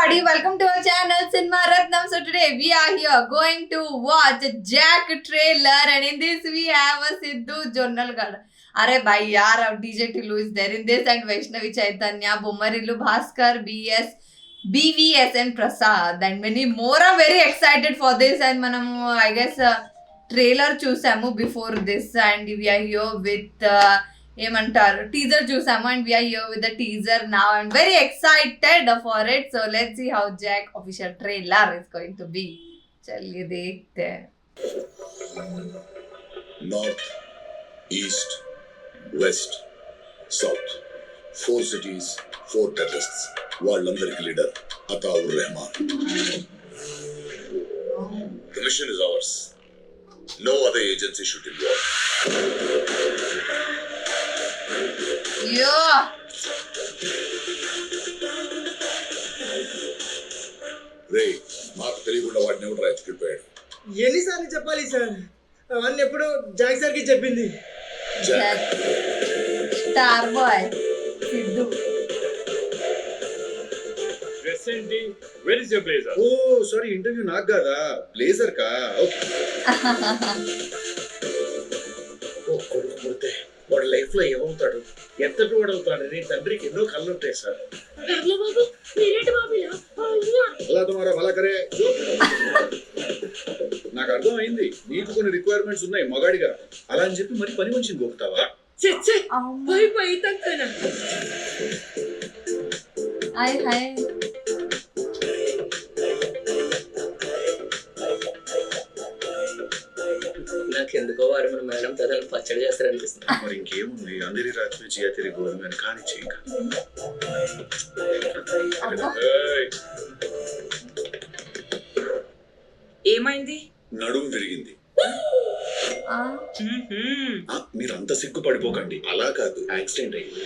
everybody, welcome to our channel Cinema Ratnam. So today we are here going to watch a Jack trailer, and in this we have a Sidhu Jonnalgada. Are bhai yaar, DJ Tillu is there in this, and Vaishnavi Chaitanya, Bommarilu Bhaskar, BVS and Prasad, and many more. I'm very excited for this, and manamu I guess trailer చూసాము before this, and we are here with ఏమంటారు teaser చూసాము and we're here with the teaser now I'm very excited for it so let's see how Jack official trailer is going to be चलिए देखते हैं north east west south 4 cities 4 terrorists వాళ్ళందరికి leader Ataur Rehman The mission is ours. No other agency should involve. Yeah. రే మాకు తెలియకుండా వాడిని ఎవరు రాయించుకెళ్ళిపోయాడు. ఎన్నిసార్లు చెప్పాలి సార్? అవన్నీ ఎప్పుడు జాక్ సార్కి చెప్పింది. Star boy Siddhu. డ్రెస్ ఏంటి? Where is your blazer? Oh sorry, interview నాకు కాదా, బ్లేజర్ కా. ఓకే. ఓ కొడుకు పుడితే వాడు లైఫ్ లో ఏమవుతాడు, ఎంతటి వాడు అవుతాడని తండ్రికి ఎన్నో కళ్ళు ఉంటాయి సార్. అలా తుమారా భలా కరే. నాకు అర్థమైంది నీకు కొన్ని రిక్వైర్మెంట్స్ ఉన్నాయి మగాడిగా, అలా అని చెప్పి మరి పని మనిషిని గోపుతావా? Hi hi. నాకెందుకో వారు మన మేడం తనని పచ్చడి చేస్తారనిపిస్తుంది. మరి ఇంకేముంది, అందరి రాత్రి చియా తెరి గోధుమ అని కానీ చేయక. ఏమైంది? నడుము విరిగింది. మీరు అంత సిగ్గుపడిపోకండి, అలా కాదు, యాక్సిడెంట్ అయింది.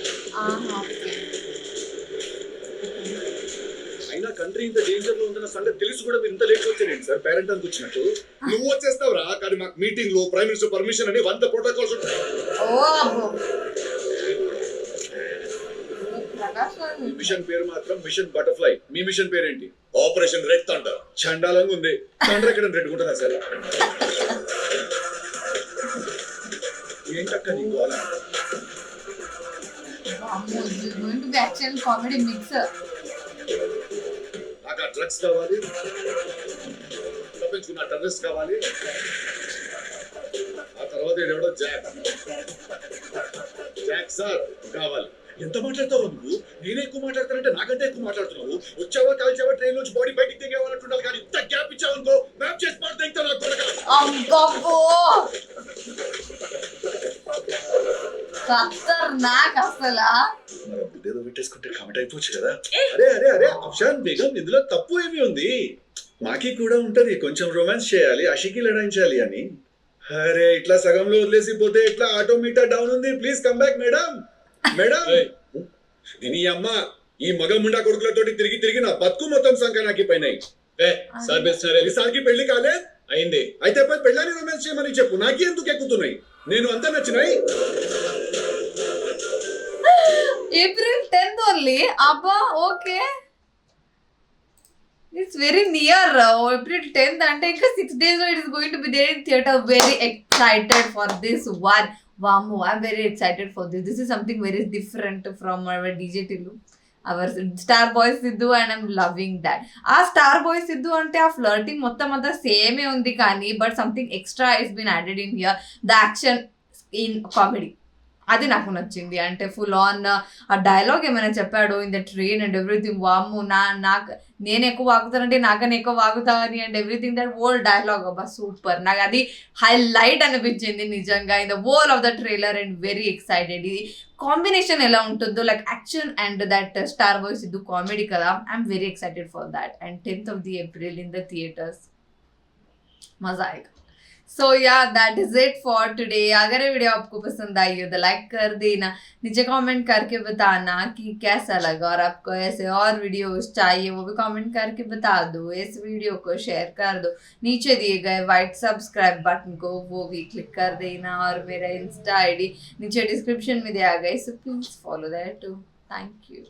అయినా కంట్రీ ఇంత డేంజర్ లో ఉందన్న సంగతి తెలిసి కూడా మీరు ఇంత లేట్ వచ్చారండి సార్, పేరెంట్ అంత వచ్చినట్టు. నువ్వు వచ్చేస్తావురా, కానీ మాకు మీటింగ్ లో ప్రైమ్ మినిస్టర్ పర్మిషన్ అని 100 ప్రోటోకాల్స్ ఉంటాయి. మిషన్ పేరు మాత్రం మిషన్ బటర్ఫ్లై. మీ మిషన్ పేరేంటి? Operation red thunder. చండాలంగా ఉంది. థండర్ ఎక్కడ రెడ్ ఉంటుందా సార్? ఏంటక్క నీకు అలా? Comedy mix. నాకు ఆ డ్రగ్స్ కావాలి, తప్పించుకున్న టెర్రరిస్ట్ కావాలి, ఆ తర్వాత ఎవడో జాక్ సార్ కావాలి. ఎంత మాట్లాడతావు నువ్వు? నేనే ఎక్కువ మాట్లాడతానంటే నాకంటే ఎక్కువ మాట్లాడుతున్నావు. వచ్చావా కాల్చావా ట్రైన్ నుంచి బాడీ బయటికి దిగేవాలంటుండాలి, కానీ ఇంత గ్యాప్ ఇచ్చావనుకో మ్యాప్ చేసి మాట దిగుతావు నాకు కొడక. ఖతర్నాక్ అసలు. ఏదో పెట్టేసుకుంటే కమిట్ అయిపోవచ్చు కదా. అరే అరే అరే అఫ్షాన్ బేగం, ఇందులో తప్పు ఏమి ఉంది? మాకి కూడా ఉంటది కొంచెం రొమాన్స్ చేయాలి, అషికి లడాయించాలి అని. అరే ఇట్లా సగంలో వదిలేసి పోతే ఇట్లా ఆటోమీటర్ డౌన్ ఉంది. Please come back madam. Madam దీని అమ్మ, ఈ మగ ముండా కొడుకులతోటి తిరిగి తిరిగి నా బతుకు మొత్తం సంకనాకి పోయినాయి. ఈసారికి పెళ్లి కాలే అయింది, అయితే పెళ్ళని రొమాన్స్ చేయమని చెప్పు. నాకి ఎందుకు ఎక్కుతున్నాయి? నేను అంతా నచ్చినాయి. April 10th only. Abba, okay. It's very near. April 10th and in 6 days it is going to be there in theatre. Very excited for this one. Vamu, I'm very excited for this. This is something very different from our DJ Tillu, our Star Boy Sidhu, and I'm loving that. Our Star Boy Sidhu ante a flirting mottam anta same undi kani, but something extra has been added in here. The action in comedy. అది నాకు నచ్చింది. అంటే full on ఆ dialogue ఏమైనా చెప్పాడు in the train and everything. వాము నాకు నేను ఎక్కువ వాగుతానంటే నాకన్నా ఎక్కువ వాగుతావని and everything that whole dialogue అబ్బా సూపర్. నాకు అది హైలైట్ అనిపించింది నిజంగా in the whole of the trailer and very excited. ఇది కాంబినేషన్ ఎలా ఉంటుందో, like action and that star boy Siddhu comedy కదా. I'm very excited for that. And 10th of April in the theaters. मजा आएगा. सो या that is it for today. अगर ये video आपको पसंद आई हो तो लाइक कर देना, नीचे कमेंट करके बताना कि कैसा लगा, और आपको ऐसे और वीडियोस चाहिए वो भी कमेंट करके बता दो. इस वीडियो को शेयर कर दो, नीचे दिए गए वाइट सब्सक्राइब बटन को वो भी क्लिक कर देना, और मेरा इंस्टा आईडी नीचे डिस्क्रिप्शन में दिया गया, so please follow that too. Thank you.